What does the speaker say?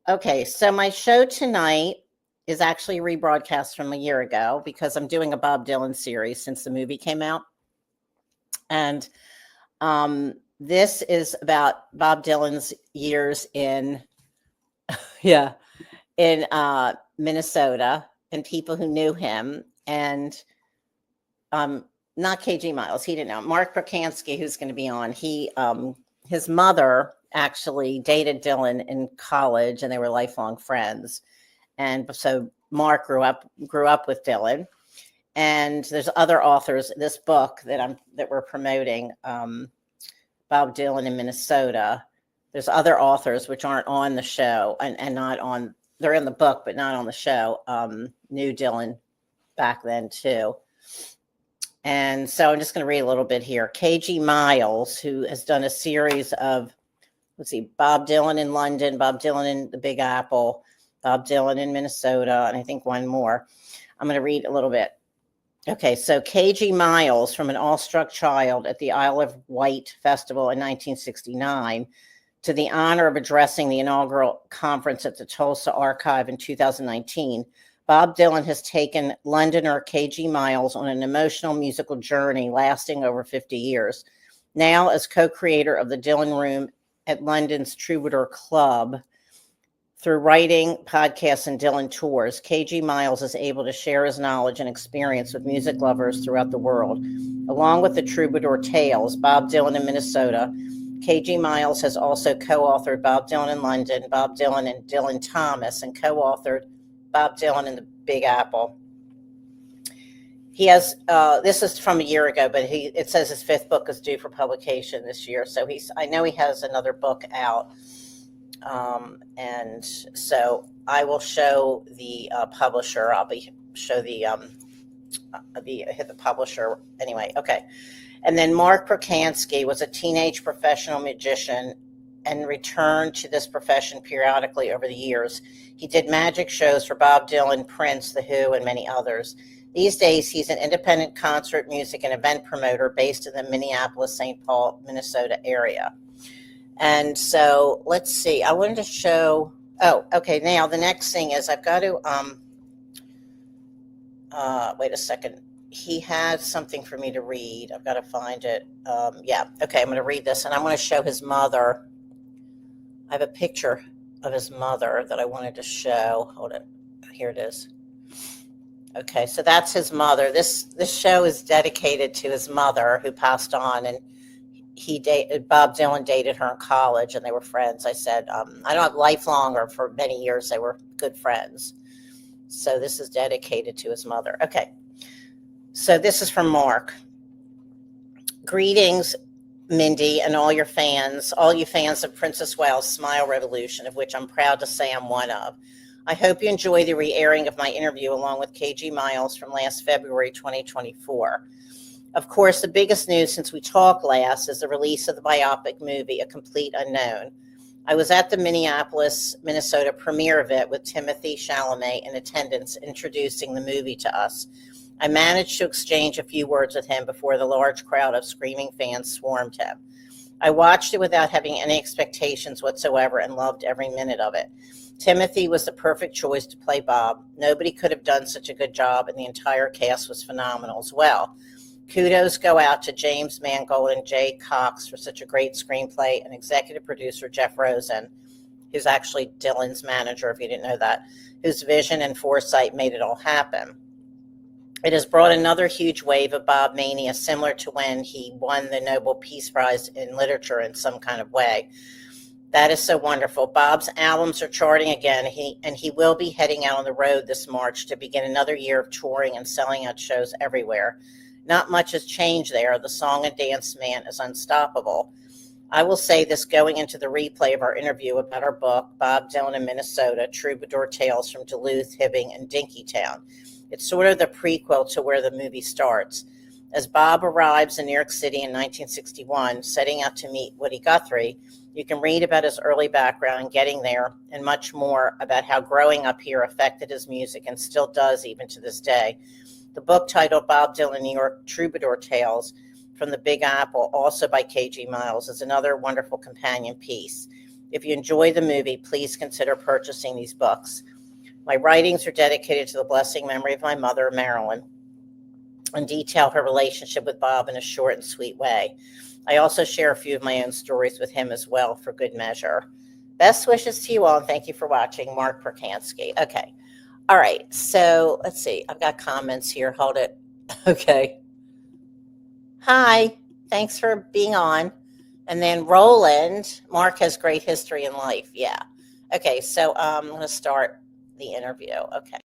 Okay, so my show tonight is actually a rebroadcast from a year ago because I'm doing a Bob Dylan series since the movie came out. And this is about Bob Dylan's years in Minnesota and people who knew him. And not KG Miles, he didn't know. MARC PERCANSKY, who's going to be on, his mother actually dated Dylan in college, and they were lifelong friends. And so Mark grew up with Dylan. And there's other authors. This book that we're promoting, Bob Dylan in Minnesota. There's other authors which aren't on the show and not on. They're in the book, but not on the show. Knew Dylan back then too. And so I'm just going to read a little bit here. KG Miles, who has done a series of, Bob Dylan in London, Bob Dylan in the Big Apple, Bob Dylan in Minnesota, and I think one more. I'm going to read a little bit. Okay, so KG Miles, from an awestruck child at the Isle of Wight Festival in 1969 to the honor of addressing the inaugural conference at the Tulsa Archive in 2019, Bob Dylan has taken Londoner KG Miles on an emotional musical journey lasting over 50 years. Now, as co-creator of the Dylan Room at London's Troubadour Club, through writing, podcasts, and Dylan tours, KG Miles is able to share his knowledge and experience with music lovers throughout the world. Along with the Troubadour Tales, Bob Dylan in Minnesota, KG Miles has also co-authored Bob Dylan in London, Bob Dylan and Dylan Thomas, and co-authored Bob Dylan in the Big Apple. He has, this is from a year ago, but it says his fifth book is due for publication this year. So I know he has another book out. And so I will show the publisher. Hit the publisher anyway. Okay. And then MARC PERCANSKY was a teenage professional magician and returned to this profession periodically over the years. He did magic shows for Bob Dylan, Prince, The Who, and many others. These days, he's an independent concert music and event promoter based in the Minneapolis, St. Paul, Minnesota area. And so let's see. I wanted to show. Oh, okay. Now the next thing is I've got to. Wait a second. He had something for me to read. I've got to find it. Yeah. Okay. I'm going to read this, and I'm going to show his mother. I have a picture of his mother that I wanted to show. Hold it. Here it is. Okay, so that's his mother. This show is dedicated to his mother, who passed on, and Bob Dylan dated her in college, and they were friends. I said, I don't have lifelong, or for many years they were good friends. So this is dedicated to his mother. Okay, so this is from Mark. Greetings, Mindy, and all you fans of Princess Wales' Smile Revolution, of which I'm proud to say I'm one of. I hope you enjoy the re-airing of my interview along with KG Miles from last February 2024. Of course, the biggest news since we talked last is the release of the biopic movie, A Complete Unknown. I was at the Minneapolis, Minnesota premiere of it with Timothée Chalamet in attendance, introducing the movie to us. I managed to exchange a few words with him before the large crowd of screaming fans swarmed him. I watched it without having any expectations whatsoever and loved every minute of it. Timothy was the perfect choice to play Bob. Nobody could have done such a good job, and the entire cast was phenomenal as well. Kudos go out to James Mangold and Jay Cox for such a great screenplay, and executive producer Jeff Rosen, who's actually Dylan's manager, if you didn't know that, whose vision and foresight made it all happen. It has brought another huge wave of Bob mania, similar to when he won the Nobel Peace Prize in Literature in some kind of way. That is so wonderful. Bob's albums are charting again, and he will be heading out on the road this March to begin another year of touring and selling out shows everywhere. Not much has changed there. The song and dance man is unstoppable. I will say this going into the replay of our interview about our book, Bob Dylan in Minnesota, Troubadour Tales from Duluth, Hibbing, and Dinkytown. It's sort of the prequel to where the movie starts. As Bob arrives in New York City in 1961, setting out to meet Woody Guthrie, you can read about his early background and getting there, and much more about how growing up here affected his music and still does even to this day. The book, titled Bob Dylan New York Troubadour Tales from the Big Apple, also by KG Miles, is another wonderful companion piece. If you enjoy the movie, please consider purchasing these books. My writings are dedicated to the blessing memory of my mother, Marilyn, and detail her relationship with Bob in a short and sweet way. I also share a few of my own stories with him as well, for good measure. Best wishes to you all, and thank you for watching. MARC PERCANSKY. Okay. All right. So let's see. I've got comments here. Hold it. Okay. Hi. Thanks for being on. And then Roland. Mark has great history in life. Yeah. Okay. So I'm going to start the interview. Okay.